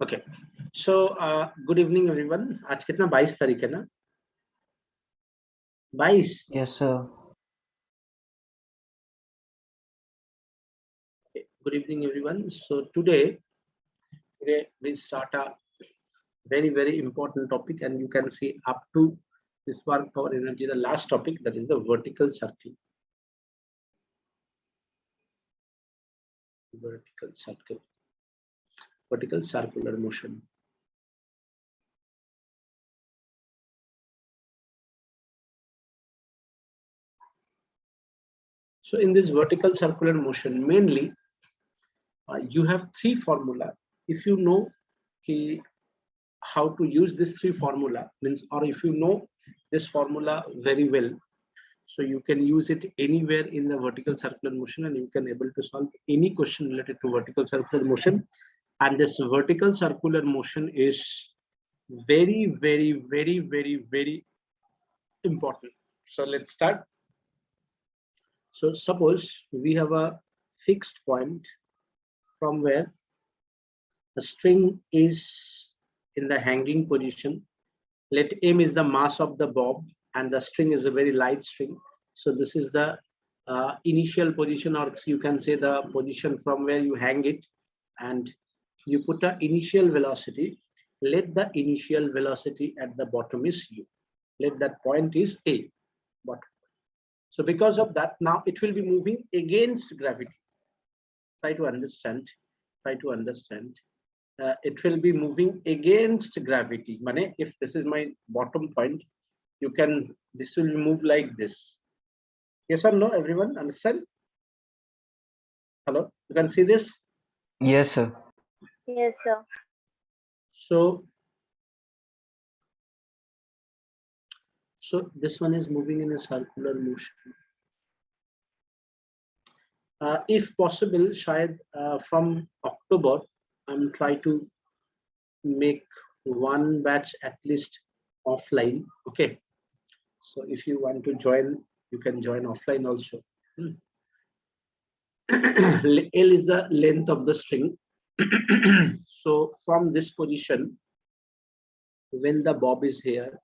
Okay. So good evening everyone. आज कितना 22 तारीख है ना? 22. Yes, sir. Okay. Good evening everyone. So today we start a very important topic, and you can see up to this work power energy, the last topic, that is the vertical circle. Vertical circular motion. So in this vertical circular motion, mainly you have three formula. If you know how to use this three formula, means, or if you know this formula very well, so you can use it anywhere in the vertical circular motion, and you can able to solve any question related to vertical circular motion. And this vertical circular motion is very important. So let's start. So suppose we have a fixed point from where the string is in the hanging position. Let m is the mass of the bob, and the string is a very light string. So this is the initial position, or you can say the position from where you hang it, and you put an initial velocity. Let the initial velocity at the bottom is u. Let that point is a, bottom. So because of that, now it will be moving against gravity. Try to understand. It will be moving against gravity. Mane, if this is my bottom point, this will move like this. Yes or no, everyone understand? Hello, you can see this? Yes, sir. Yes, sir. So this one is moving in a circular motion. If possible, shayad from October, I'm trying to make one batch at least offline. Okay. So if you want to join, you can join offline also. L is the length of the string. So from this position, when the bob is here,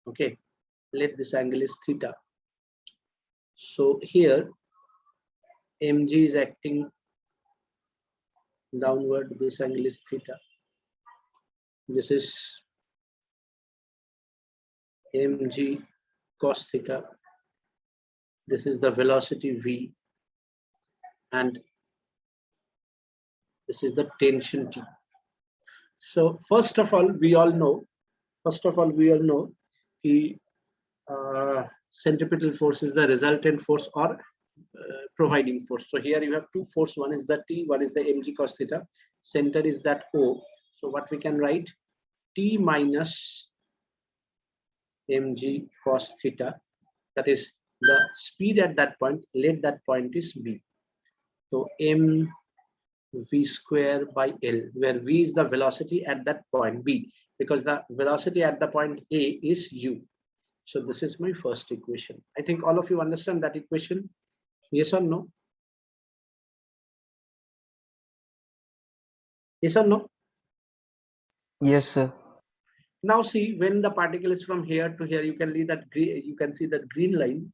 okay, let this angle is theta. So here mg is acting downward, this angle is theta. This is mg cos theta. This is the velocity v, and this is the tension T. So first of all, we all know the centripetal force is the resultant force or providing force. So here you have two force, one is the T, one is the mg cos theta. Center is that O. So what we can write, T minus mg cos theta, that is the speed at that point. Let that point is b. So m v square by L, where v is the velocity at that point b, because the velocity at the point A is u. So this is my first equation. I think all of you understand that equation. Yes or no? Yes or no? Yes, sir. Now see, when the particle is from here to here, you can see that green line.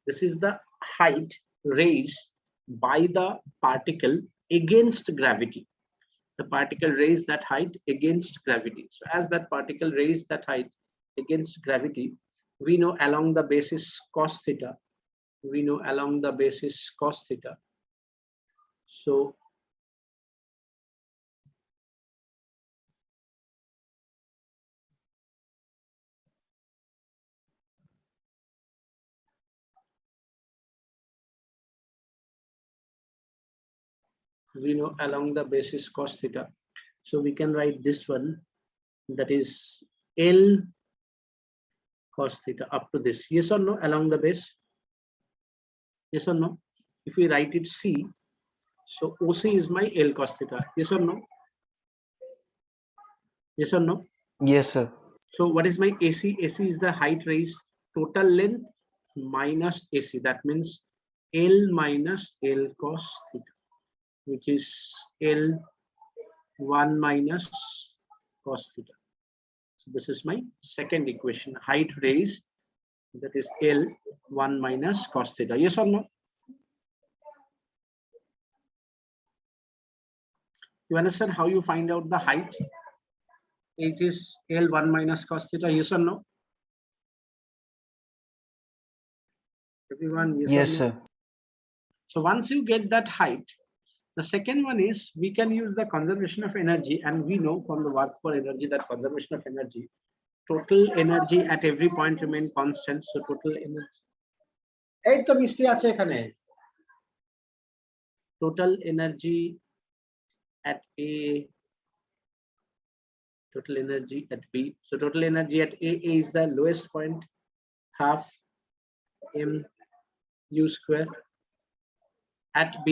This is the height raised by the particle against gravity. The particle raised that height against gravity. So as that particle raised that height against gravity, we know along the basis cos theta. So we know along the basis cos theta. So we can write this one, that is L cos theta up to this. Yes or no? Along the base. Yes or no? If we write it C, so OC is my L cos theta. Yes or no? Yes or no? Yes, sir. So what is my AC? AC is the height raised, total length minus AC. That means L minus L cos theta. which is L1 minus cos theta. So this is my second equation, height raised, that is L1 minus cos theta. Yes or no? You understand how you find out the height? It is L1 minus cos theta. Yes or no? Everyone, yes or Yes, no? sir. So once you get that height, the second one is we can use the conservation of energy, and we know from the work for energy that conservation of energy, total energy at every point remain constant. So total energy. এই তো মিষ্টি আছে এখানে। Total energy at A, total energy at B. So total energy at A is the lowest point, half mu square. At B,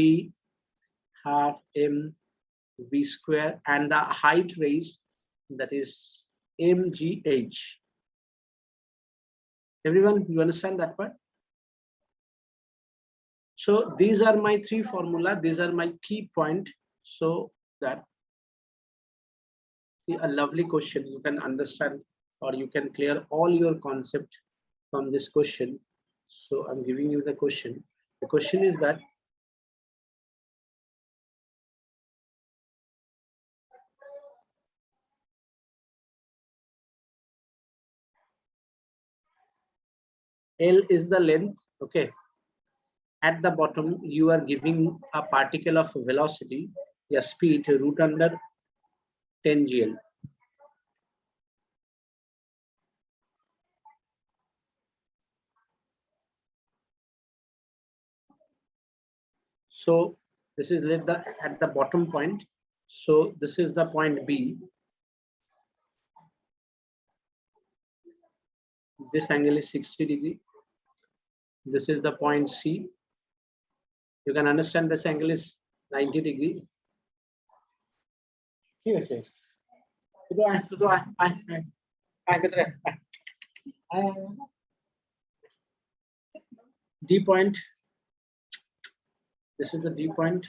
half mv square, and the height raised, that is mgh. Everyone, you understand that part? So these are my three formula, these are my key point, so that a lovely question you can understand, or you can clear all your concept from this question. So I'm giving you the question. The question is that L is the length, okay. At the bottom you are giving a particle of velocity, a speed root under 10 gl. So this is at the bottom point. So this is the point B. This angle is 60 degree. This is the point C. You can understand this angle is 90 degree. D point. This is the D point.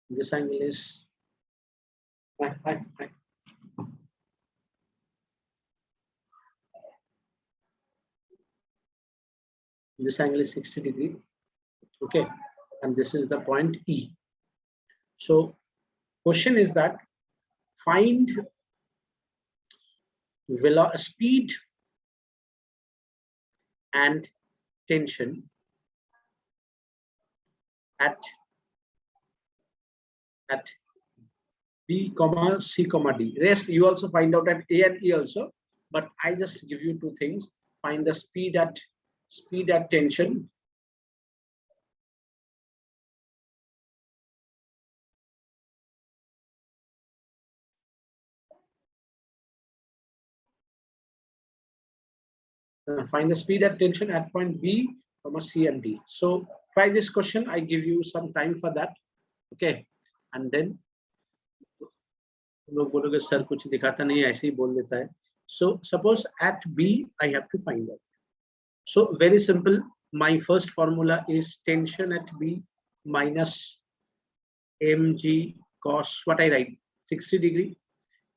This angle is this angle is 60 degree, okay, and this is the point E. So question is that find speed and tension at B, C, D. Rest you also find out at A and E also, but I just give you two things. Find the speed at tension find the speed at tension at point B, C and D. So try this question. I give you some time for that, okay, and then लोग बोलोगे sir कुछ दिखाता नहीं ऐसे ही बोल देता है. So suppose at B I have to find out. So very simple. My first formula is tension at B minus mg cos what I write 60 degree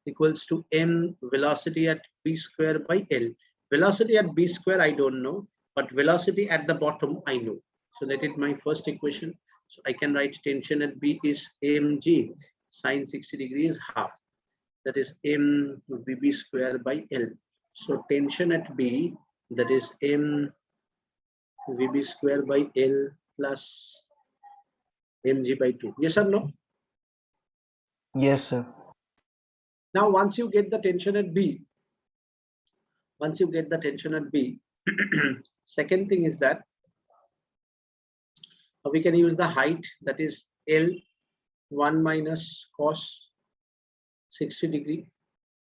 equals to m velocity at B square by L. Velocity at B square I don't know, but velocity at the bottom I know. So that is my first equation. So I can write tension at B is mg sine 60 degrees half, that is m vb square by L. So tension at B, that is m vb square by L plus mg by 2. Yes or no? Yes, sir. Now once you get the tension at B, second thing is that we can use the height, that is L1 minus cos 60 degree,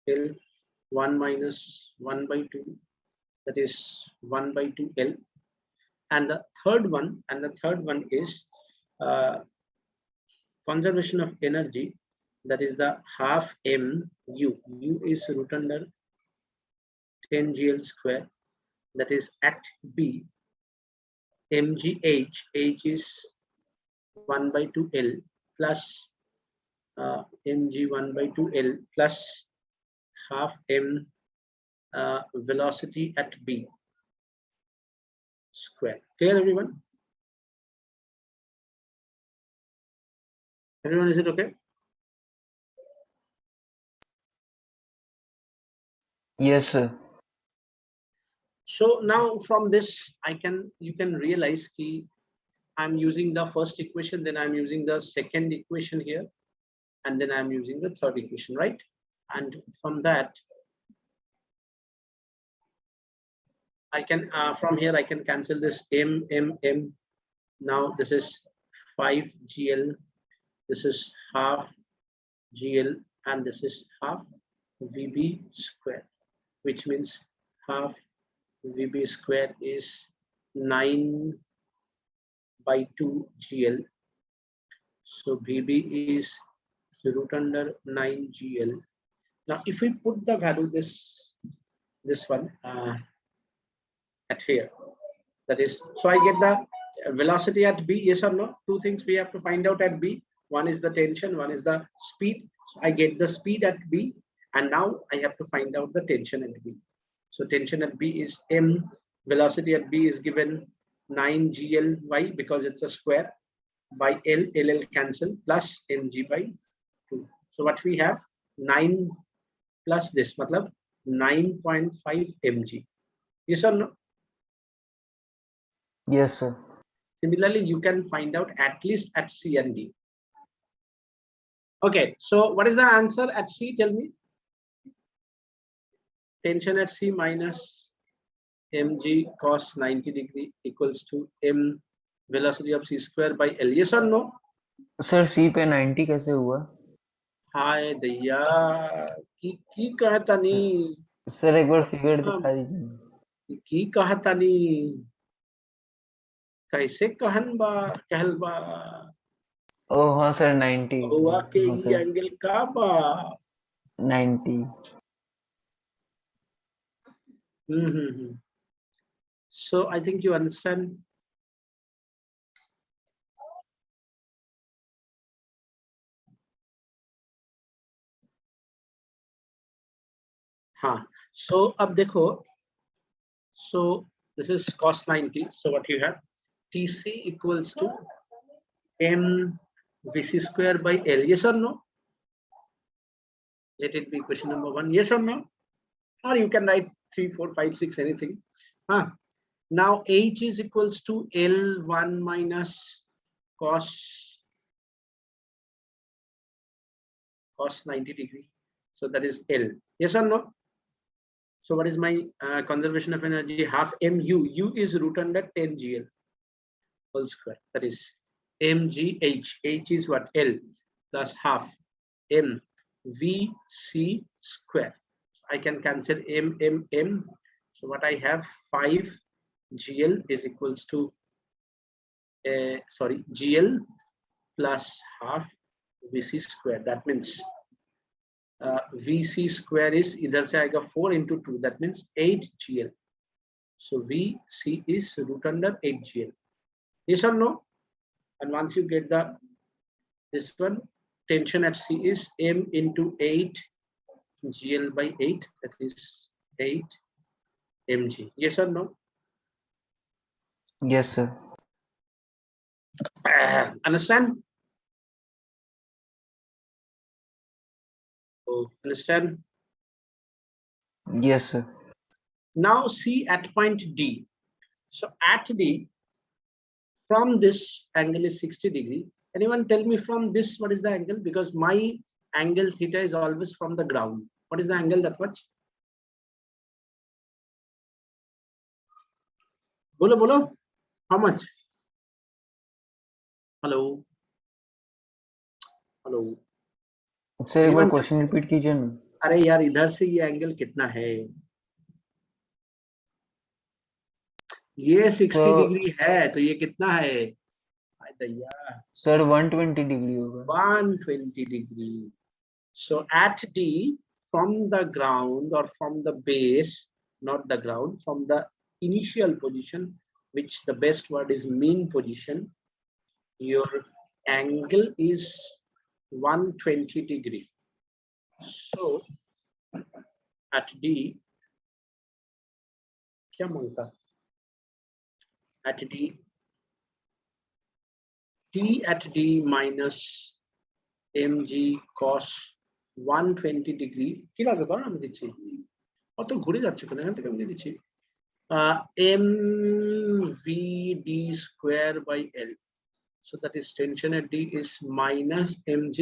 L1 minus 1 by 2, that is 1 by 2 L. And the third one is conservation of energy, that is the half mu. U is root under 10 gl square, that is at B. mgh, h is 1 by 2l plus mg 1 by 2l plus half m velocity at b square. Clear, everyone? Everyone, is it okay? Yes, sir. So now from this you can realize कि I'm using the first equation, then I'm using the second equation here, and then I'm using the third equation, right? And from that I can from here I can cancel this m. Now this is 5 gl, this is half gl, and this is half vb square, which means half vb square is 9 by 2 gl. So vb is root under 9 gl. Now if we put the value this one at here, that is, so I get the velocity at b, yes or no? Two things we have to find out at b. One is the tension, one is the speed. So I get the speed at b, and now I have to find out the tension at b. So tension at b is m, velocity at b is given 9 gl. Why? Because it's a square, by l cancel, plus mg by 2. So what we have, 9 plus this, matlab 9.5 mg. Yes or no? Yes, sir. Similarly, you can find out at least at C and D. Okay, so what is the answer at C? Tell me. Tension at C minus mg cos 90 degree equals to m velocity of c square by l. Yes or no? Sir C पे 90 कैसे हुआ? हाय दैया की कहता नहीं sir एक बार figure दिखा दीजिए. की कहता नहीं कैसे कहन बा कहल बा ओह हाँ सर 90. हुआ के हाँ ये सर एंगल का बा 90. So I think you understand. हाँ, so अब देखो, so this is cos 90. So what you have, TC equals to m VC square by L. Yes or no? Let it be question number 1. Yes or no? Or you can write 3, 4, 5, 6, anything. Now H is equals to L1 minus cos 90 degree. So that is L. Yes or no? So what is my conservation of energy? Half mu. U is root under 10 gl whole square. That is mgh. H is what? L plus half m vc square. I can cancel m. So what I have, 5 gl is equals to gl plus half vc square. That means vc square is either say I got 4 into 2, that means 8 gl. So vc is root under 8 gl. Yes or no? And once you get the this one, tension at C is m into 8 gl by 8, that is 8 mg. Yes or no? Yes, sir. Understand? Oh, understand? Yes, sir. Now see at point D. So at D, from this angle is 60 degree. Anyone tell me from this what is the angle? Because my angle theta is always from the ground. What is the angle that much? Bolo bolo. How much? Hello. Hello. Sir एक बार question repeat कीजिए ना. अरे यार इधर से ये angle कितना है? ये 60 डिग्री है तो ये कितना है? सर 120 डिग्री होगा. 120 degree. So at D, from the ground or from the base, not the ground, from the initial position, which the best word is mean position, your angle is 120 degree. So at D, क्या मांगता? At D, T at D minus mg cos 120 degree কি লাগবে বলো আমি দিচ্ছি অত ঘুরে যাচ্ছে কেন এখান থেকে আমি দিচ্ছি mvd square by L. So that is tension at D is minus mg.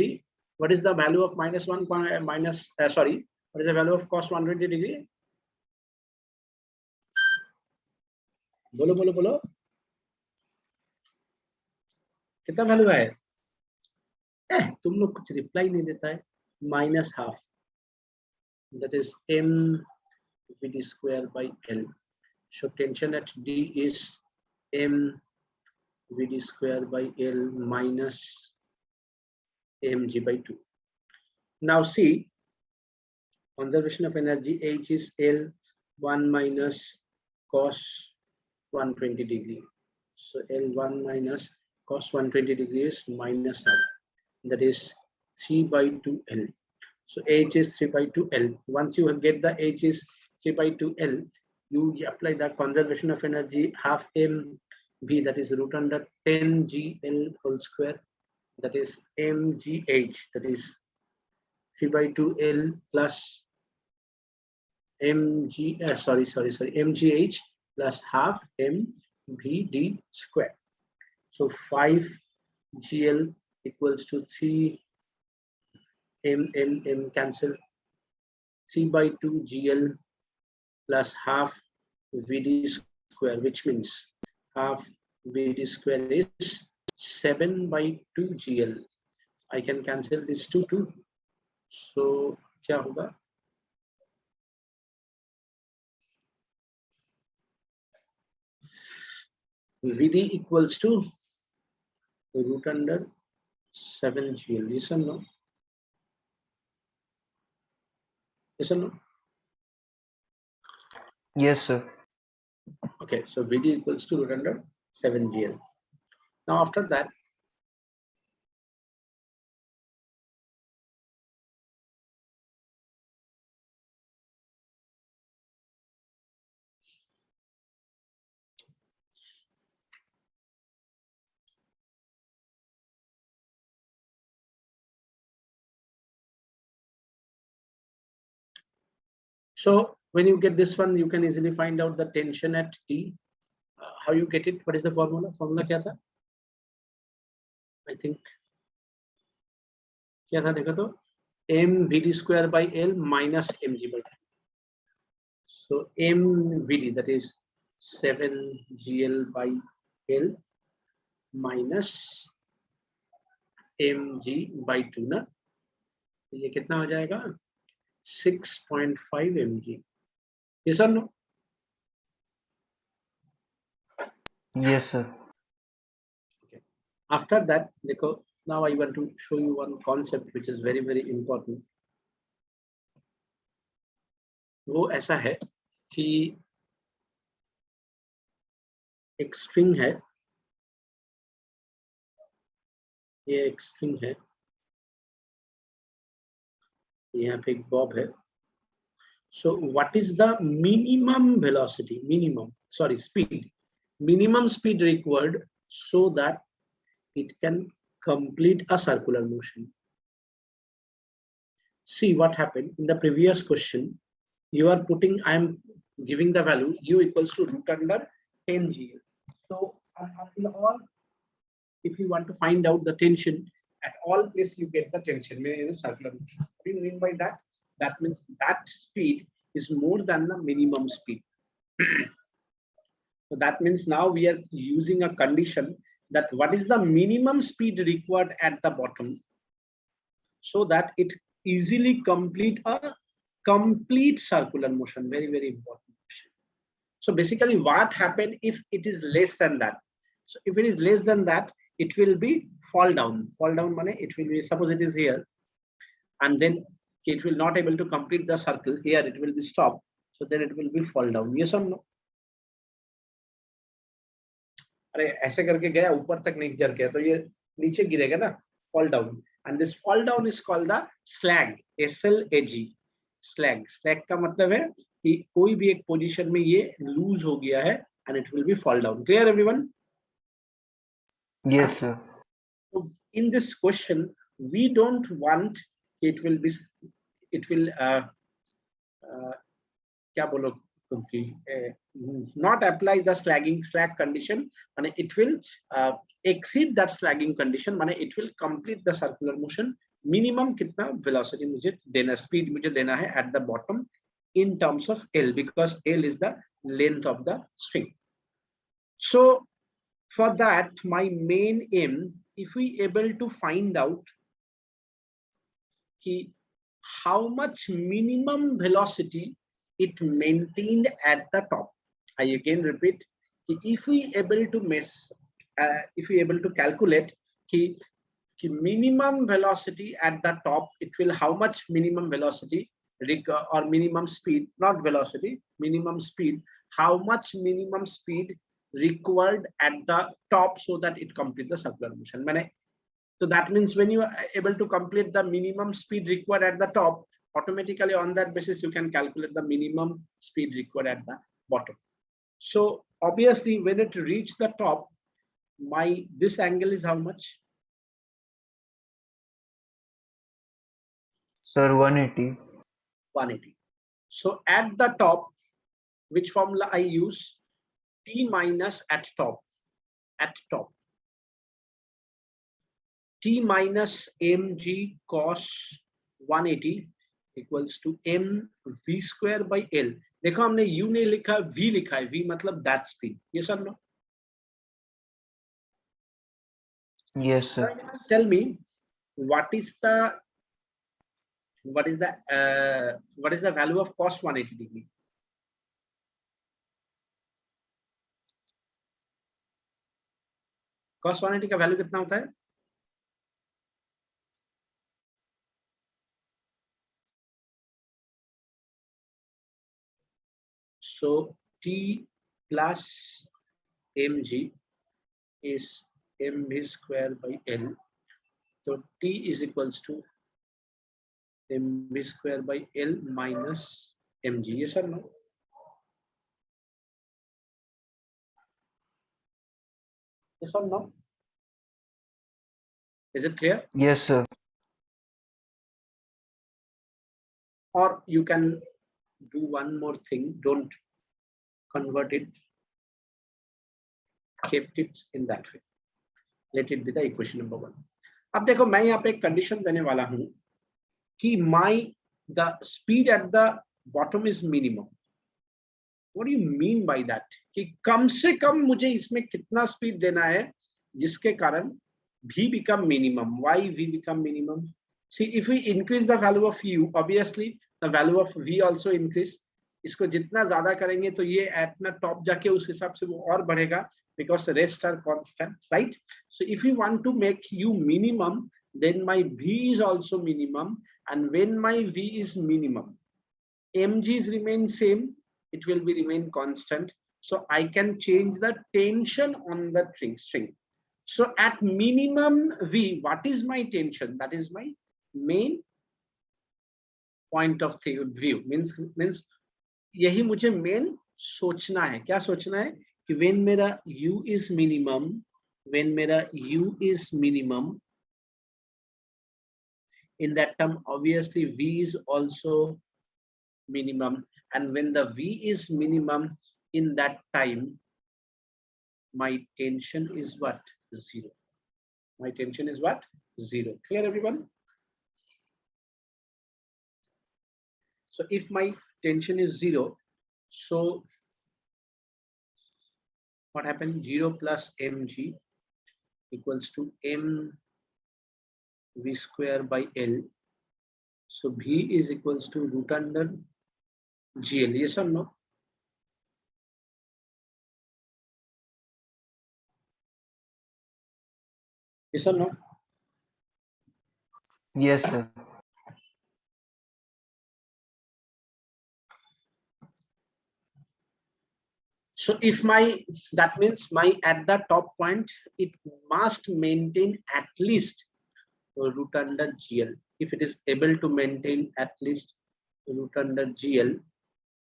What is the value of minus 1 minus sorry, what is the value of cos 120 degree? बोलो बोलो बोलो कितना वैल्यू है? तुम लोग कुछ रिप्लाई नहीं देता है. Minus half, that is mvd square by L. So tension at D is mvd square by L minus mg by 2. Now see, conservation of energy, H is L1 minus cos 120 degree. So L1 minus cos 120 degree is minus half, that is 3 by 2 L. So H is 3 by 2 L. Once you get the H is 3 by 2 L, you apply the conservation of energy half mv, that is root under 10 gl whole square, that is mgh, that is 3 by 2 L plus mgh plus half mvd square. So 5 gl equals to 3 m cancel, 3 by 2 gl plus half vd square, which means half vd square is 7 by 2 gl. I can cancel this 2. So क्या होगा? vd equals to root under 7 gl. Yes or no? Yes or no? Yes, sir. Okay, so vd equals to root under 7 gl. Now after that, so when you get this one, you can easily find out the tension at D. How you get it? What is the formula? Formula क्या था? I think क्या था देखो तो mvd square by L minus mg by 2. So mvd, that is 7 gl by L minus mg by 2 ना, ये कितना हो जाएगा? 6.5 mg. Yes or no? Yes, sir. Okay. After that, देखो, now I want to show you one concept which is very very important. वो ऐसा है कि एक स्ट्रिंग है, ये एक स्ट्रिंग है, यहाँ पे एक बॉब है. So what is the minimum velocity, minimum speed required so that it can complete a circular motion? See what happened in the previous question. You are putting, I am giving the value u equals to root under 10 gl. So in all, if you want to find out the tension at all place, you get the tension in a circular motion. What do you mean by that? That means that speed is more than the minimum speed. So that means now we are using a condition that what is the minimum speed required at the bottom so that it easily complete a complete circular motion. Very very important question. So basically what happened if it is less than that? So if it is less than that, it will be fall down. Fall down money, it will be, suppose it is here and then it will not able to complete the circle here, it will be stopped, so then it will be fall down. Yes or no? अरे ऐसे करके गया ऊपर तक नहीं जर गया तो ये नीचे गिरेगा ना, fall down. And this fall down is called the slag, SLAG. slag का मतलब है कि कोई भी एक पोजीशन में ये लूज हो गया है and it will be fall down. Clear everyone? Yes, sir. So in this question, we don't want it will be, it will क्या बोलो क्योंकि not apply the slag condition, and it will exceed that slagging condition, माने it will complete the circular motion. Minimum कितना velocity मुझे देना, speed मुझे देना है at the bottom in terms of L, because L is the length of the string. So for that, my main aim, if we able to find out ki how much minimum velocity it maintained at the top. I again repeat, if we able to calculate ki minimum velocity at the top, it will how much minimum velocity or minimum speed, not velocity, minimum speed, how much minimum speed required at the top so that it complete the circular motion. So that means when you are able to complete the minimum speed required at the top, automatically on that basis you can calculate the minimum speed required at the bottom. So obviously when it reach the top, this angle is how much? Sir, 180. 180. So at the top, which formula I use? T minus at top. T minus mg cos 180 equals to m v square by L. देखो हमने u नहीं लिखा, v लिखा है. v मतलब that speed. Yes or no? Yes, sir. Tell me what is the value of cos 180 degree? Cos 180 का value कितना होता है? So T plus mg is mv square by L. So T is equals to mv square by L minus mg. Yes or no? Yes or no? Is it clear? Yes, sir. Or you can do one more thing. Don't convert it. Kept it in that way. Let it be the equation number 1. अब देखो मैं यहाँ पे एक condition देने वाला हूँ कि the speed at the bottom is minimum. What do you mean by that? कि कम से कम मुझे इसमें कितना स्पीड देना है जिसके कारण v become minimum. Why v become minimum? See, if we increase the value of u, obviously the value of v also increase. इसको जितना ज्यादा करेंगे तो ये at ना top जाके उस हिसाब से वो और बढ़ेगा, because the rest are constant, right? So if you want to make u minimum, then my v is also minimum, and when my v is minimum, mg's remain same, it will be remain constant. So I can change the tension on the string. So at minimum v, what is my tension? That is my main point of view. Means यही मुझे main सोचना है. क्या सोचना है कि when मेरा u is minimum, in that term obviously v is also minimum, and when the v is minimum, in that time my tension is what? 0. My tension is what? 0. Clear everyone? So if my tension is 0, so what happened? 0 plus mg equals to m v square by L. So v is equals to root under gl. Yes or no? Yes or no? Yes, sir. So if my, that means my at the top point, it must maintain at least root under GL. If it is able to maintain at least root under GL,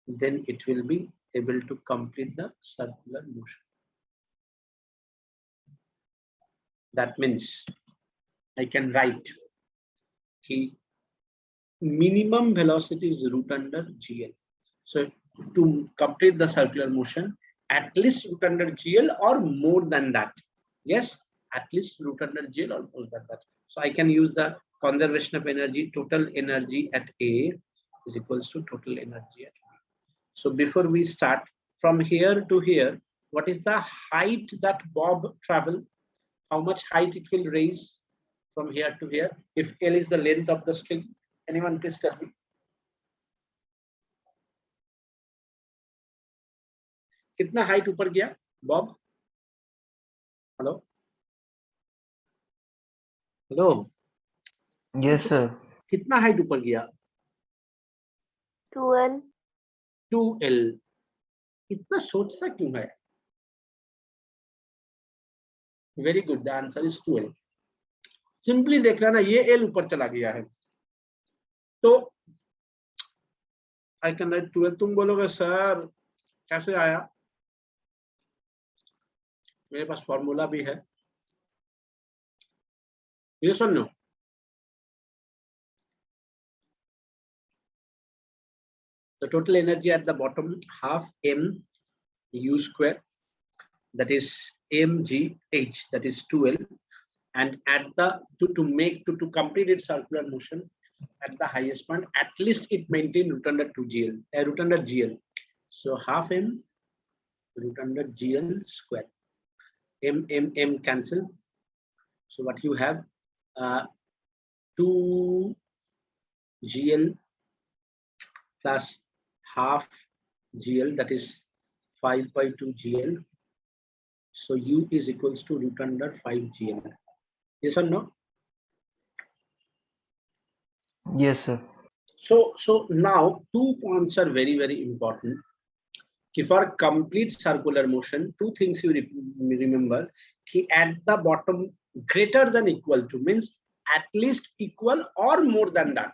then it will be able to complete the circular motion. That means I can write key minimum velocity is root under GL. So to complete the circular motion, at least root under GL or more than that. Yes, at least root under GL or more than that. So I can use the conservation of energy, total energy at A is equals to total energy at B. So before we start, from here to here, what is the height that Bob travel? How much height it will raise from here to here? If L is the length of the string, anyone please tell me? कितना height ऊपर गया Bob? Hello hello, Yes, sir. कितना height ऊपर गया? 2L. 2L. इतना सोचता क्यों है? Very good, the answer is 2L. Simply देख रहा ना, ये L ऊपर चला गया है तो आई कैन राइट 2L. तुम बोलोगे सर कैसे आया? मेरे पास फॉर्मूला भी है, ये सुन लो. The total energy at the bottom, half m u square, that is mgh, that is 2L, and at the to complete its circular motion at the highest point, at least it maintain root under 2GL, root under GL. So half m root under GL square. M cancel. So what you have, 2GL plus half GL, that is 5 by 2 GL. So U is equals to root under 5 GL. Yes or no? Yes, sir. So now 2 points are very, very important. For complete circular motion, 2 things you remember. At the bottom, greater than equal to means at least equal or more than that.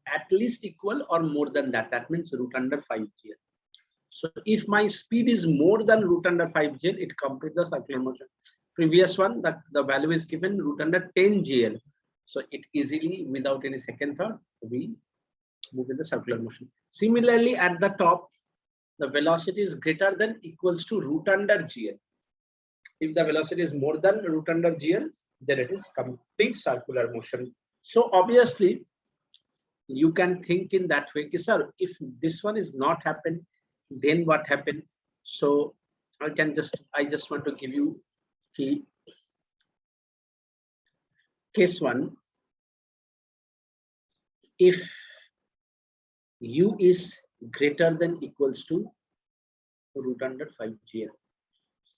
At least equal or more than that. That means root under 5 GL. So if my speed is more than root under 5 GL, it completes the circular motion. Previous one, that the value is given root under 10 GL. So it easily, without any second thought, we move in the circular motion. Similarly, at the top, the velocity is greater than equals to root under GL. If the velocity is more than root under GL, then it is complete circular motion. So obviously, you can think in that way, sir, if this one is not happen, then what happened? So I just want to give you the case 1. If U is greater than equals to root under 5 GL,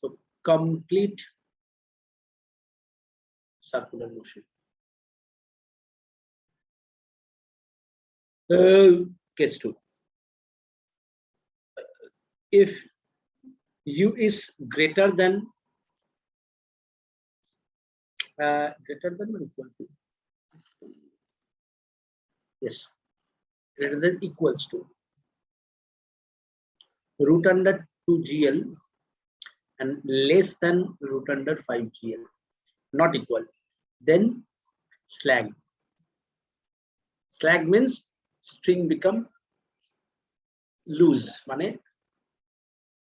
so complete circular motion. Case 2. If U is greater than or equal to, yes, greater than equals to root under 2 GL and less than root under 5 GL, not equal, then slag. Slag means string become loose, mane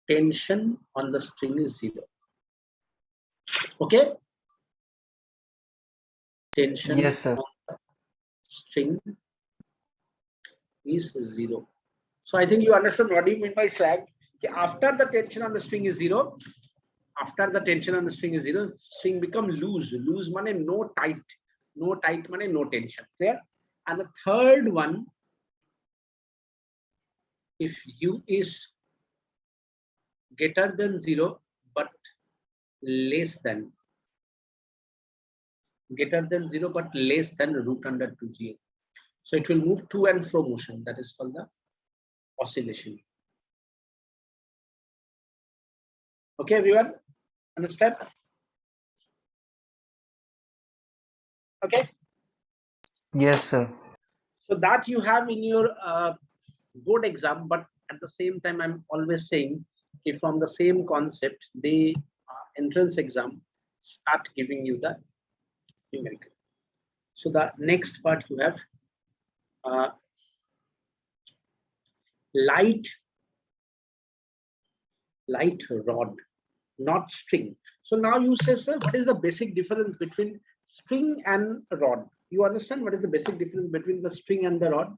tension on the string is 0. Okay, tension Yes, sir. on the string is 0. So I think you understand what do you mean by slag. After the tension on the string is 0, string become loose. Loose means no tight. No tight means no tension. Clear? And the third one, if U is greater than 0 but less than root under 2 GL. So it will move to and fro motion. That is called the oscillation. Okay, everyone, understand? Okay, Yes, sir. so that you have in your board exam, but at the same time, I'm always saying, if from the same concept, the entrance exam start giving you the numerical. So the next part you have light rod, not string. So now you say, sir, what is the basic difference between string and rod? You understand what is the basic difference between the string and the rod?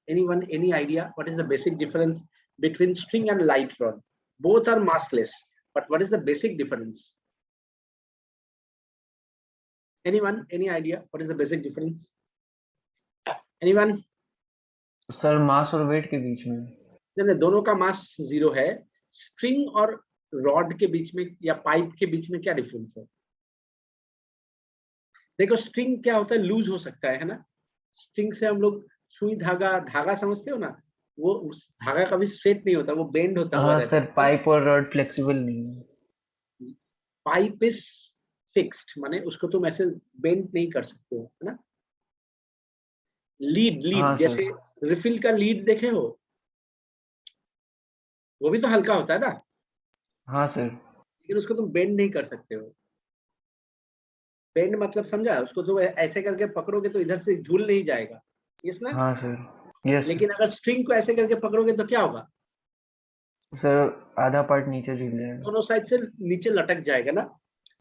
Anyone, any idea what is the basic difference between string and light rod? Both are massless, but what is the basic difference? Anyone, any idea what is the basic difference? Anyone? Sir mass और weight के बीच में. नहीं, दोनों का मास 0 है. String और rod के बीच में या पाइप के बीच में क्या डिफरेंस है? देखो, स्ट्रिंग क्या होता है, लूज हो सकता है ना. स्ट्रिंग से हम लोग सुई धागा समझते हो ना, वो उस धागा कभी स्ट्रेट नहीं होता, वो बेंड होता हुआ हाँ रहता सर, पाइप और रॉड फ्लेक्सिबल नहीं है. है. पाइप इज फिक्स्ड, माने उसको तुम ऐसे बेंड नहीं कर सकते हो, है ना. लीड हाँ जैसे सर. रिफिल का लीड देखे हो, वो भी तो हल्का होता है ना, हाँ सर. लेकिन उसको तुम बेंड नहीं कर सकते हो. बेंड मतलब समझा, उसको तो ऐसे करके पकड़ोगे तो इधर से झूल नहीं जाएगा, यस ना. हाँ सर. यस लेकिन अगर स्ट्रिंग को ऐसे करके पकड़ोगे तो क्या होगा, सर, आधा पार्ट नीचे झूल जाएगा. दोनों साइड से नीचे लटक जाएगा ना.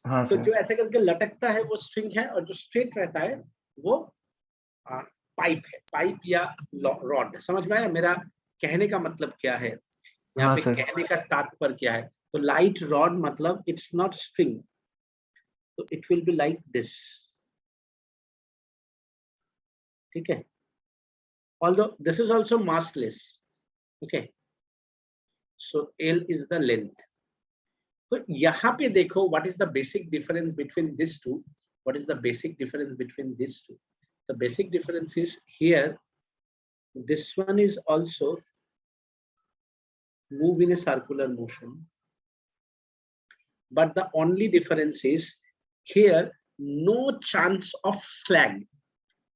हाँ तो सर. जो ऐसे करके लटकता है वो स्ट्रिंग है, और जो स्ट्रेट रहता है वो पाइप है, पाइप या रॉड. समझ में आया मेरा कहने का मतलब क्या है, यहाँ हाँ पे सर. कहने का तात्पर्य क्या है? तो लाइट रॉड मतलब इट्स नॉट स्ट्रिंग, तो it will be like this. ठीक है, although this is also massless. Okay, so L is the length. तो यहाँ पे देखो, what is the basic difference between these two? What is the basic difference between these two? The basic difference is here, this one is also move in a circular motion, but the only difference is here no chance of slag.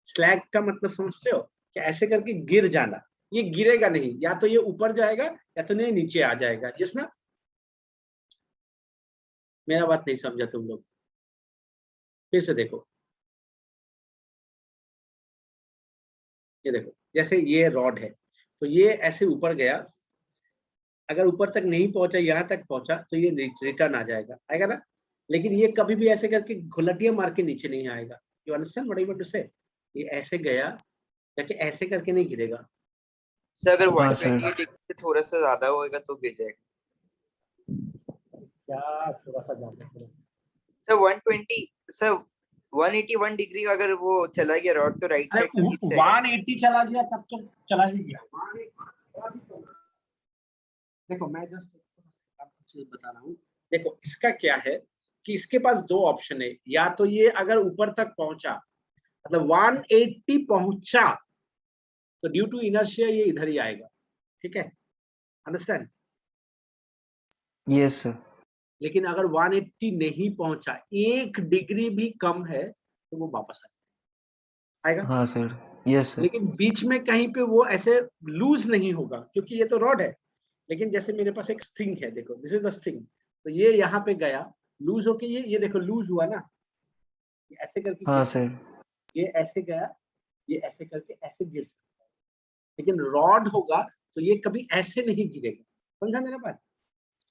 Slag का मतलब समझते हो कि ऐसे करके गिर जाना, ये गिरेगा नहीं, या तो ये ऊपर जाएगा या तो नहीं नीचे आ जाएगा, यस ना. मेरा बात नहीं समझा तुम लोग, फिर से देखो. ये देखो, जैसे ये रॉड है, तो ये ऐसे ऊपर गया, अगर ऊपर तक नहीं पहुंचा, यहाँ तक पहुंचा, तो ये रिटर्न आ जाएगा, आएगा ना. लेकिन ये कभी भी ऐसे करके घुलटिया मार के नीचे नहीं आएगा. You understand what I want to say? ये ऐसे गया, जाके ऐसे करके नहीं गिरेगा. सर अगर हाँ 120 सर. डिग्री से थोड़ा सा ज्यादा होएगा तो गिर जाएगा. क्या थोड़ा सा ज्यादा करो. सर 120 सर 181 डिग्री अगर वो चला गया रॉड तो राइट अरे साइड से 180 चला गया तब तो चला ही गया. देखो मैं जस्ट बता रहा हूँ. देखो इसका क्या है कि इसके पास दो ऑप्शन है, या तो ये अगर ऊपर तक पहुंचा, मतलब 180 पहुंचा, तो ड्यू टू इनर्शिया ये इधर ही आएगा. ठीक है, अंडरस्टैंड. Yes sir. लेकिन अगर 180 नहीं पहुंचा, 1 डिग्री भी कम है, तो वो वापस आएगा. हाँ सर. Yes sir. लेकिन बीच में कहीं पे वो ऐसे लूज नहीं होगा, क्योंकि ये तो रॉड है. लेकिन जैसे मेरे पास एक स्ट्रिंग है, देखो दिस इज द स्ट्रिंग, तो ये यहाँ पे गया लूज होके, ये देखो लूज हुआ ना, ये ऐसे करके हाँ गिर, सर. ये ऐसे गया, ये ऐसे करके ऐसे गिर सकता है. लेकिन रॉड होगा तो ये कभी ऐसे नहीं गिरेगा. समझा मेरा बात?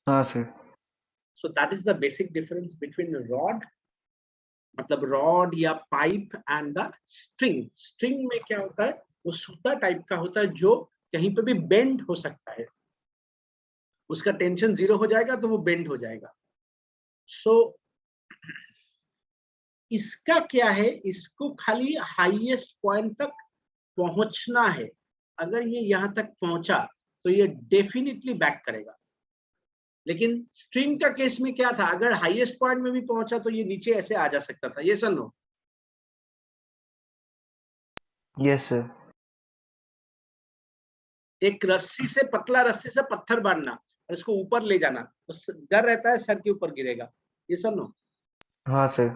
हाँ sir. So that is the basic difference between rod, मतलब रॉड या pipe, and the string. String में क्या होता है, वो सूता टाइप का होता है जो कहीं पे भी बेंड हो सकता है, उसका टेंशन 0 हो जाएगा तो वो बेंड हो जाएगा. सो इसका क्या है, इसको खाली हाईएस्ट पॉइंट तक पहुंचना है. अगर ये यहां तक पहुंचा तो ये डेफिनेटली बैक करेगा. लेकिन स्ट्रिंग का केस में क्या था, अगर हाईएस्ट पॉइंट में भी पहुंचा तो ये नीचे ऐसे आ जा सकता था. ये सुनो, यस सर. एक रस्सी से, पतला रस्सी से पत्थर बांधना और इसको ऊपर ले जाना, तो डर रहता है सर के ऊपर गिरेगा, ये सब नो। हाँ सर।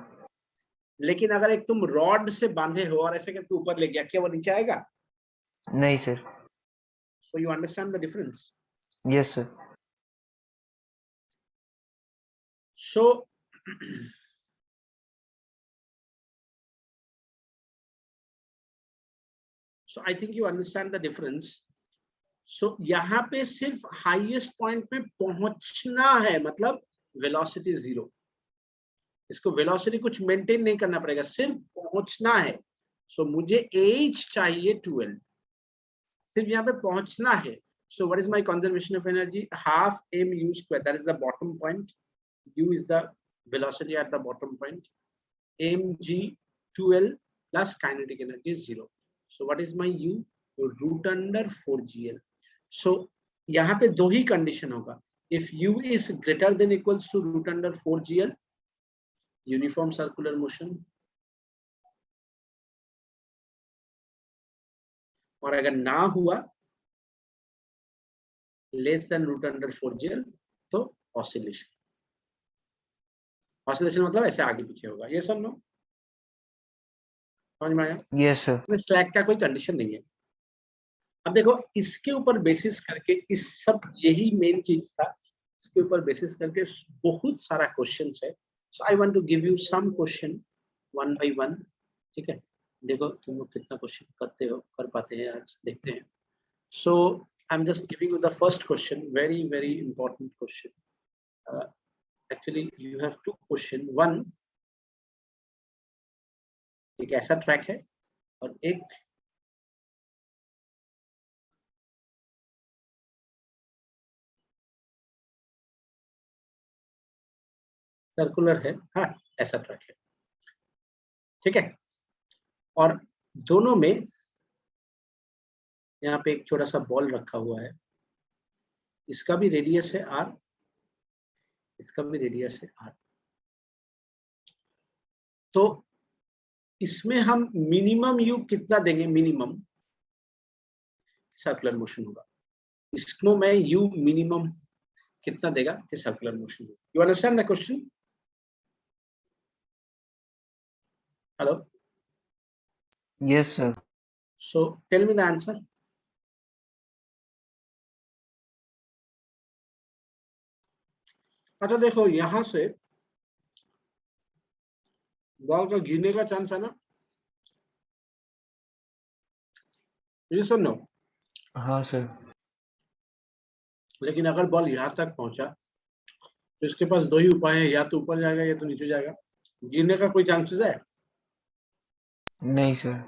लेकिन अगर एक तुम रॉड से बांधे हो और ऐसे करके ऊपर ले गया, क्या वो नीचे आएगा? नहीं sir. So you understand the difference? Yes sir. So so I think you understand the difference. So यहाँ पे सिर्फ हाईएस्ट पॉइंट पे पहुंचना है, मतलब वेलोसिटी 0। इसको वेलोसिटी कुछ मेंटेन नहीं करना पड़ेगा, सिर्फ पहुंचना है। सो मुझे h चाहिए 12, सिर्फ यहाँ पे पहुंचना है। So what is my conservation of energy? Half mu square, that is the bottom point. U is the velocity at the bottom point. mg12 plus kinetic energy is 0. So what is my U? Root under 4gl. So यहाँ पे दो ही condition होगा। If U is greater than equals to root under 4gl, uniform circular motion. और अगर ना हुआ less than root under 4gl, तो oscillation। Oscillation मतलब ऐसे आगे पीछे होगा, ये सब नो समझ में आया? Yes sir. स्लैग का कोई कंडीशन नहीं है। अब देखो इसके ऊपर बेसिस करके, इस सब यही मेन चीज था, इसके ऊपर बेसिस करके बहुत सारा क्वेश्चन है। So I want to give you some question one by one, ठीक है? देखो तुम लोग कितना क्वेश्चन करते हो, कर पाते हैं, आज देखते हैं। So I am just giving you the first question, very very important question. Actually you have two question, one एक ऐसा ट्रैक है और एक सर्कुलर है, हाँ ऐसा ट्रैक है, ठीक है? और दोनों में यहाँ पे एक छोटा सा बॉल रखा हुआ है, इसका भी रेडियस है r, इसका भी रेडियस है r। तो इसमें हम मिनिमम u कितना देंगे? मिनिमम सर्कुलर मोशन होगा, इसको मैं u मिनिमम कितना देगा? सर्कुलर मोशन होगा। You understand the question? Hello? Yes sir. So tell me the answer. अच्छा देखो यहां से बॉल का गिरने का चांस है ना, ये सुनो। हाँ सर। लेकिन अगर बॉल यहाँ तक पहुंचा तो इसके पास दो ही उपाय है, या तो ऊपर जाएगा या तो नीचे जाएगा। गिरने का कोई चांसेस है? नहीं सर।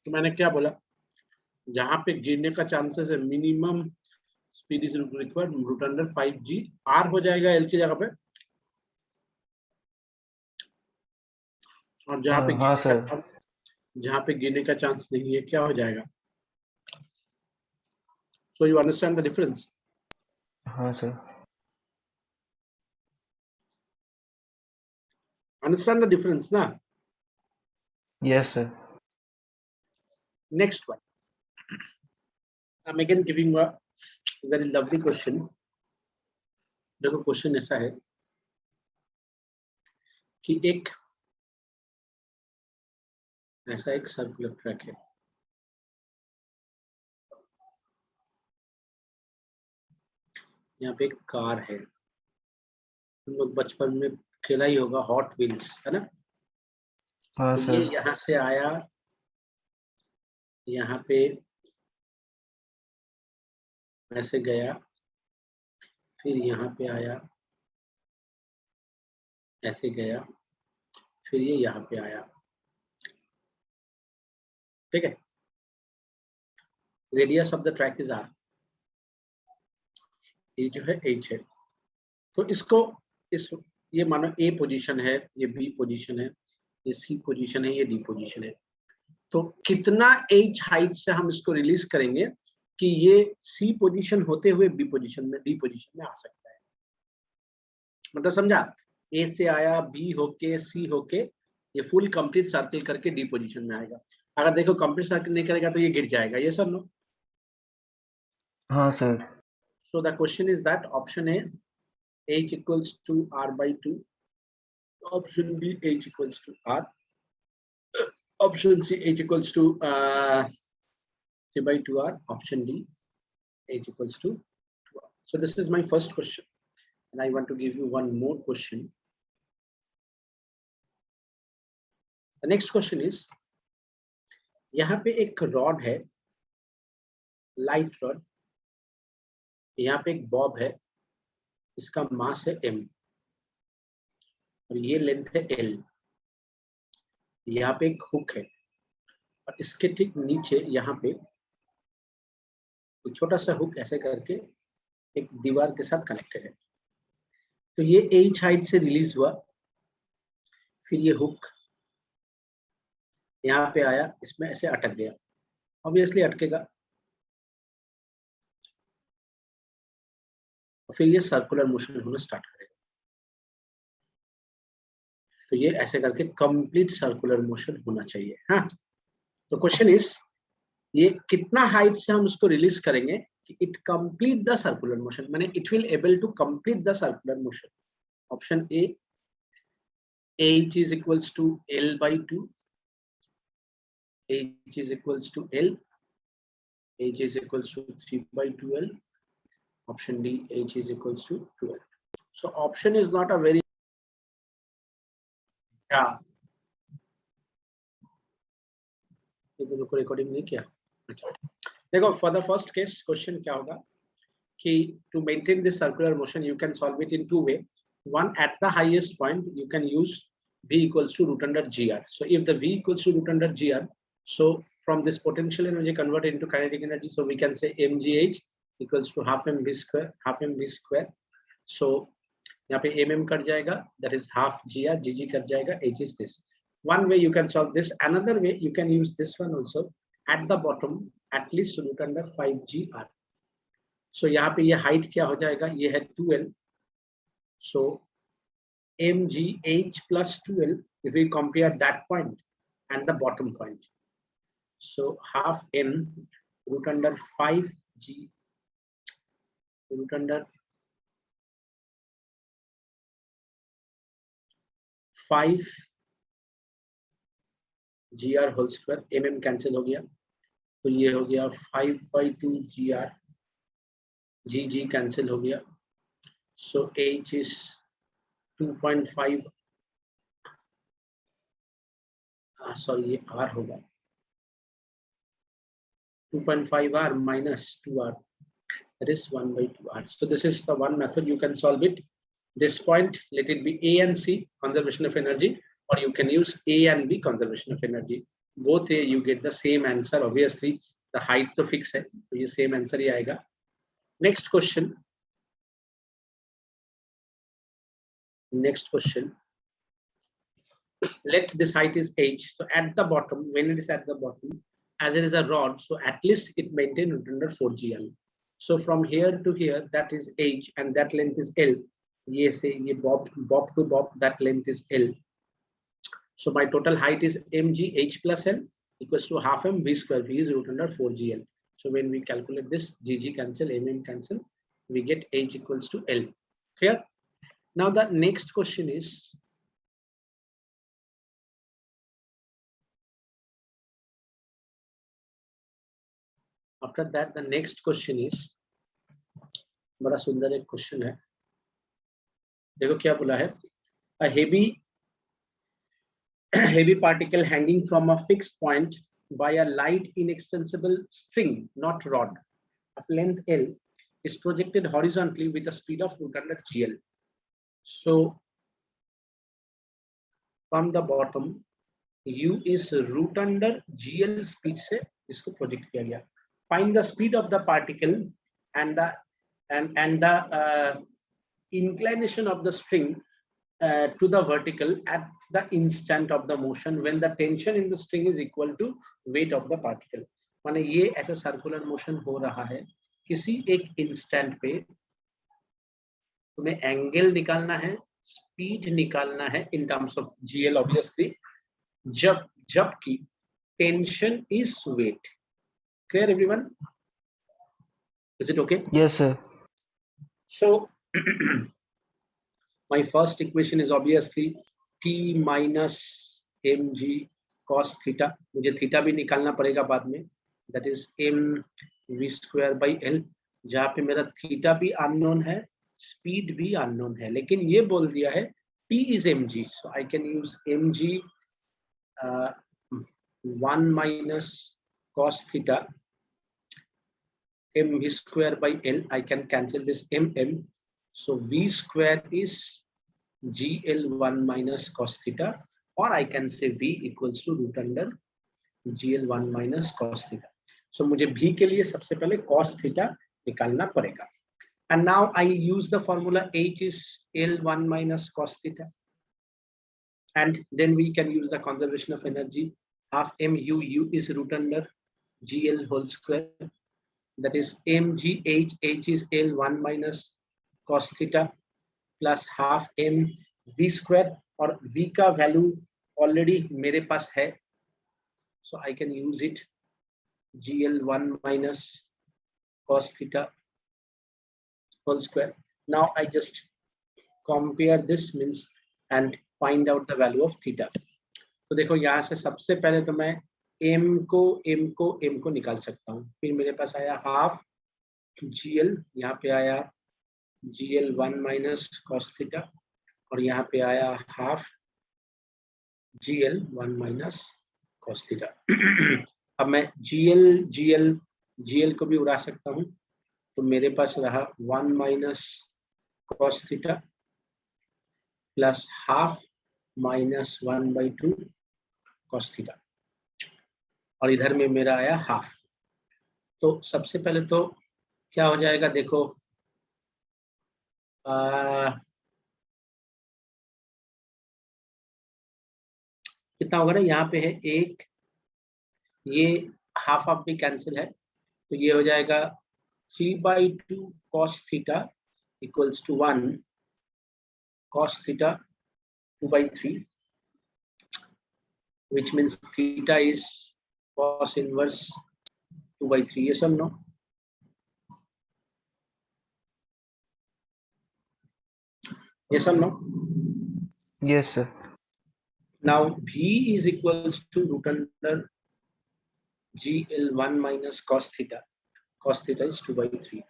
तो मैंने क्या बोला, जहां पे गिरने का चांसेस है minimum speed is required root under 5g, r हो जाएगा l की जगह पे, और हाँ सर। जहां पे गिरने का चांस नहीं है क्या हो जाएगा? So you understand the difference? हाँ सर। अंडरस्टैंड द डिफरेंस ना? Yes sir. Next one, I am again giving a very lovely question. देखो क्वेश्चन ऐसा है कि एक ऐसा एक सर्कुलर ट्रैक है, यहाँ पे एक कार है, तुम लोग बचपन में खेला ही होगा, हॉट व्हील्स, है ना? हाँ तो ये सर। यहाँ से आया, यहाँ पे ऐसे गया, फिर यहाँ पे आया, ऐसे गया, फिर ये यहाँ पे आया, ठीक है? Radius of the track is r, ये जो है h है। तो इसको ये मानो a पोजीशन है, ये b पोजीशन है, ये c पोजीशन है, ये d पोजीशन है। तो कितना h हाइट से हम इसको रिलीज करेंगे कि ये c पोजीशन होते हुए b पोजीशन में, d पोजीशन में आ सकता है? मतलब समझा? a से आया, b होके, c होके, ये फुल कंप्लीट सर्किल करके d पोजीशन में आएगा। अगर देखो कंप्लीट सर्किल नहीं करेगा तो ये गिर जाएगा, ये सब नो? हाँ sir. So the question is that option A, H equals to R by 2. Option B, H equals to R. Option C, H equals to C by 2R. Option D, H equals to 2R. So this is my first question. And I want to give you one more question. The next question is, यहाँ पे एक rod है, light rod, यहाँ पे एक Bob है, इसका मास है m और ये लेंथ है l। यहाँ पे एक हुक है और इसके ठीक नीचे यहाँ पे एक छोटा सा हुक ऐसे करके एक दीवार के साथ कनेक्टेड है। तो ये h हाइट से रिलीज हुआ, फिर ये हुक यहाँ पे आया, इसमें ऐसे अटक गया, ऑब्वियसली अटकेगा, और फिर ये सर्कुलर मोशन होना स्टार्ट करेगा। तो ये ऐसे करके कंप्लीट सर्कुलर मोशन होना चाहिए। हाँ, तो क्वेश्चन इज, ये कितना हाइट से हम उसको रिलीज करेंगे कि it complete the circular motion, माने it will able to complete the circular motion. Option A, h is equals to l by 2, h is equals to l, h is equals to 3 by 2l. Option D, h is equals to 12. So option is not a very, yeah, ये दोनों को recording नहीं किया। अच्छा, देखो, for the first case question क्या होगा कि to maintain this circular motion you can solve it in two way. One, at the highest point you can use V equals to root under gr. So if the V equals to root under gr, so from this potential energy converted into kinetic energy, so we can say mgh equals to half mv square. So यहाँ पे mm cut जाएगा, that is half gr, gg cut जाएगा, h is this. One way you can solve this. Another way you can use this one also. At the bottom, at least root under 5gr. So यहाँ पे ये height क्या हो जाएगा, ये है 2l. So mgh plus 2l, if we compare that point and the bottom point, so half m root under 5g root under 5 gr whole square, mm cancel हो गया, तो ये हो गया 5 by 2 gr, gg कैंसिल हो गया, so h is 2.5, sorry ये r होगा 2.5 r minus 2 r, that is 1 by 2 r. So this is the one method you can solve it. This point, let it be A and C, conservation of energy, or you can use A and B, conservation of energy. Both way you get the same answer. Obviously the height तो fix है, तो ये same answer ही आएगा. Next question. Let this height is h. So at the bottom, when it is at the bottom, as it is a rod, so at least it maintains root under 4gl. So from here to here, that is h, and that length is l. ये से ये bob to bob, that length is l. So my total height is mg h plus l equals to half m v square. V is root under 4gl. So when we calculate this, gg cancel, mm cancel, we get h equals to l. Clear? Now the next question is, after that the next question is, बड़ा सुंदर एक question है, देखो क्या बोला है, a heavy particle hanging from a fixed point by a light inextensible string, not rod, of length l, is projected horizontally with a speed of root under gl. So from the bottom, u is root under gl speed से इसको project किया गया. Find the speed of the particle and the inclination of the string to the vertical at the instant of the motion when the tension in the string is equal to weight of the particle. माने ये ऐसा circular motion हो रहा है, किसी एक instant पे तुम्हें एंगल निकालना है, स्पीड निकालना है in terms of GL obviously, जबकि tension is weight. Clear everyone? Is it okay? Yes, sir. So my first equation is obviously t minus mg cos theta. मुझे थीटा भी निकालना पड़ेगा बाद में. That is m v square by l, जहाँ पे मेरा थीटा भी अननोन है, स्पीड भी अननोन है, लेकिन ये बोल दिया है t is mg, so I can use mg 1 minus cos theta m v square by l. I can cancel this m, so v square is gl1 minus cos theta, or I can say v equals to root under gl1 minus cos theta. So मुझे v के लिए सबसे पहले cos theta निकालना पड़ेगा. And now I use the formula h is l1 minus cos theta, and then we can use the conservation of energy. Half mu u is root under gl whole square, that is mg h is l1 minus cos theta plus half m v square, और v का value already मेरे पास है, so I can use it gl1 minus cos theta whole square. Now I just compare this means and find out the value of theta. तो देखो यहाँ से सबसे पहले तो मैं m को निकाल सकता हूँ. फिर मेरे पास आया हाफ gl, यहाँ पे आया gl1 minus cos theta, और यहाँ पे आया half gl1 minus cos theta. अब मैं gl को भी उड़ा सकता हूँ, तो मेरे पास रहा 1 minus cos theta plus half minus 1 by 2 cos theta, और इधर में मेरा आया हाफ. तो सबसे पहले तो क्या हो जाएगा, देखो कितना होगा ना, यहाँ पे है एक, ये हाफ हाफ भी कैंसिल है, तो ये हो जाएगा 3/2 cos theta equals to 1 cos theta 2/3, which means theta is cos inverse 2/3. Yes or no? Yes or no? Yes, sir. Now v is equals to root under gl1 minus cos theta. Cos theta is 2/3.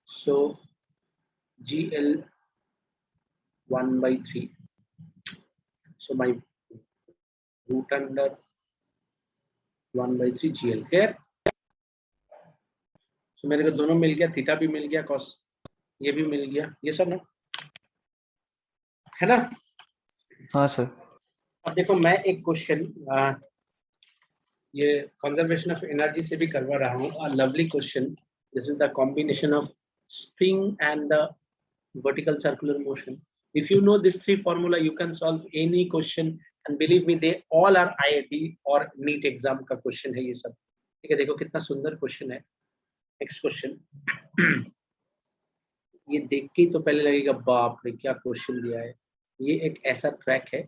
So gl 1/3. So my root under 1/3 gl. Clear? So मेरे को दोनों मिल गया, theta भी मिल गया, cos ये भी मिल गया. ये सब ना है ना. हाँ सर. अब देखो मैं एक क्वेश्चन ये कंजर्वेशन ऑफ एनर्जी से भी करवा रहा हूँ. A lovely question. This is the combination of spring and the vertical circular motion. If you know this three formula, you can solve any question, and believe me, they all are IIT or NEET exam का question है ये सब. ठीक है, देखो कितना सुंदर question है. Next question. ये देख के तो पहले लगेगा बाप रे क्या क्वेश्चन दिया है. ये एक ऐसा ट्रैक है,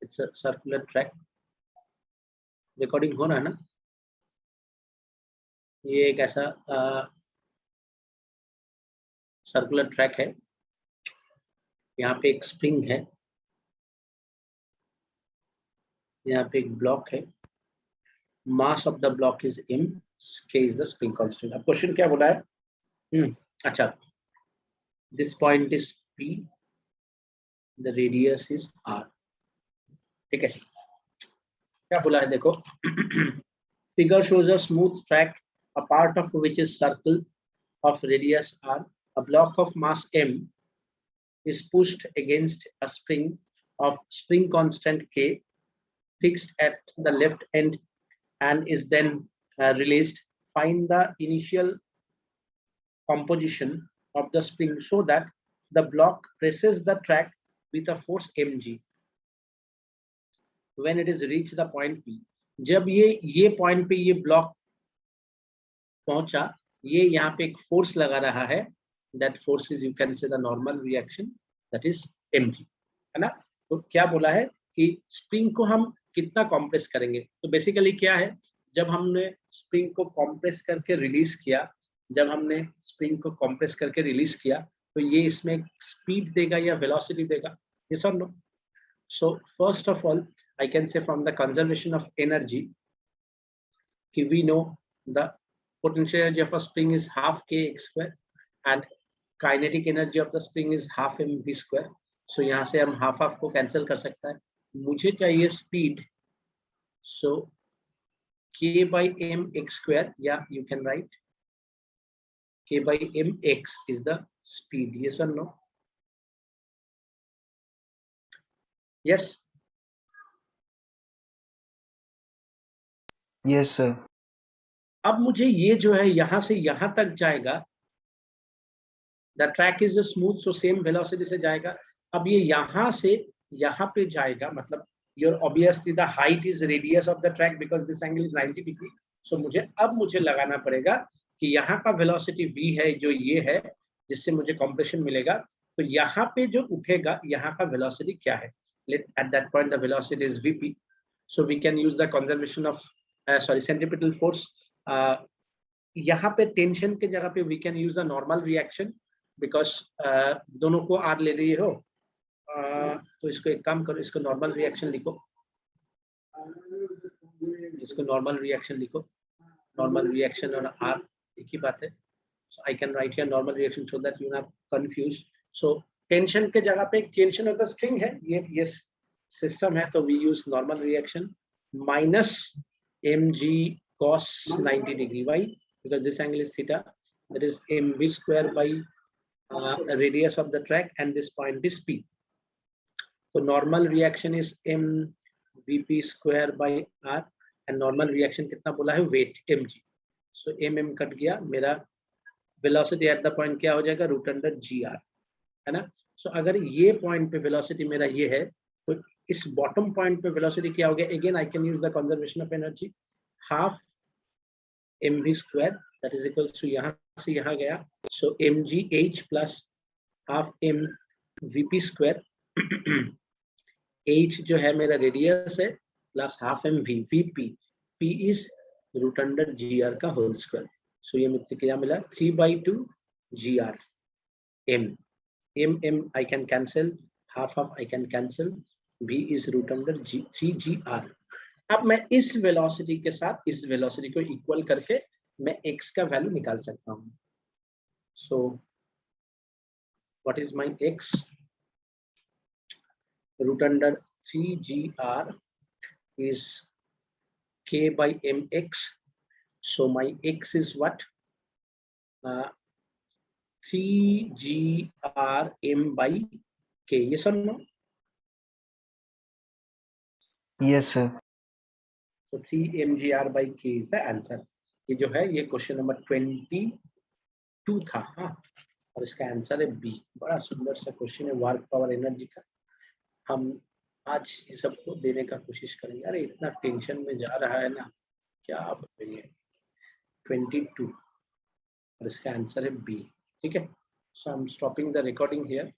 it's a circular track. Recording हो रहा है ना. ये एक ऐसा सर्कुलर ट्रैक है. यहाँ पे एक स्प्रिंग है, यहाँ पे एक ब्लॉक है. Mass of the block is m, k is the spring constant. अब क्वेश्चन क्या बोला है. अच्छा, this point is p, the radius is r. ठीक है, क्या बोला है देखो. Figure shows a smooth track, a part of which is circle of radius r. A block of mass m is pushed against a spring of spring constant k fixed at the left end and is then released. Find the initial composition of the spring so that the block presses the track with a force mg when it is reached the point p. जब ये point पे ये block पहुंचा, ये यहाँ पे एक force लगा रहा है. That force is, you can say the normal reaction, that is mg, है ना. तो क्या बोला है कि स्प्रिंग को हम कितना कॉम्प्रेस करेंगे. तो बेसिकली क्या है, जब हमने स्प्रिंग को कॉम्प्रेस करके रिलीज किया जब हमने स्प्रिंग को कंप्रेस करके रिलीज किया तो ये इसमें स्पीड देगा या वेलोसिटी देगा, यस और no? So first of all I can say from the conservation of energy कि we know the potential energy of a spring is half kx square and kinetic energy of the spring is half mv square. So यहाँ से हम half half को cancel कर सकता है. मुझे चाहिए speed, so k by mx square, yeah, you can write k by mx is the speed, yes or no? Yes. Yes, sir. अब मुझे ये जो है यहाँ से यहाँ तक जाएगा, the track is smooth, so same velocity से जाएगा. अब ये यहाँ से यहाँ पे जाएगा, मतलब your obviously the height is radius of the track because this angle is 90 degree. So मुझे लगाना पड़ेगा कि यहाँ का वेलोसिटी v है, जो ये है, जिससे मुझे कंप्रेशन मिलेगा. तो यहाँ पे जो उठेगा, यहाँ का वेलोसिटी क्या है? At that point the velocity is vp. So we can use the conservation of centripetal force. यहाँ पे टेंशन के जगह पे we can use the normal reaction because दोनों को आर ले रही हो. तो इसको एक काम करो, इसको नॉर्मल रिएक्शन लिखो, इसको नॉर्मल रिएक्शन लिखो. नॉर्मल रिएक्शन और आर एक ही बात है. So I can write here normal reaction so that you not confuse. So tension के जगह पे एक टेंशन ऑफ द स्ट्रिंग है, ये सिस्टम है, तो we use normal reaction minus mg cos 90 degree. Why? Because this angle is theta, that is mv square by radius of the track, and this point is p. So normal reaction is mvp square by r, and normal reaction कितना बोला है? weight mg. So mm cut गया, मेरा velocity at the point क्या हो जाएगा? Root under gr, है ना? So अगर ये point पे velocity मेरा ये है, तो इस bottom point पे velocity क्या हो गया? Again I can use the conservation of energy, half mv square, that is equals to यहाँ से यहाँ गया, so mgh plus half mvp square. h जो है मेरा रेडियस है, plus half mv, vp, p is root under gr का whole square. So ये मुझे क्या मिला? 3/2 gr. m I can cancel, half I can cancel, v is root under 3gr. अब मैं इस वेलोसिटी के साथ इस वेलोसिटी को इक्वल करके मैं x का वैल्यू निकाल सकता हूँ. So what is my x? Root under 3gr is k by mx. So my x is what? 3gr m by k. Yes or no? Yes, sir. So 3 mgr by k is the answer. ये जो है ये question number 22 था. हाँ, और इसका answer है B. बड़ा सुंदर सा क्वेश्चन है वर्क पावर एनर्जी का. हम आज ये सबको देने का कोशिश करेंगे. अरे इतना टेंशन में जा रहा है ना, क्या आप बताइए. 22 और इसका आंसर है बी. ठीक है. So I am stopping the recording here.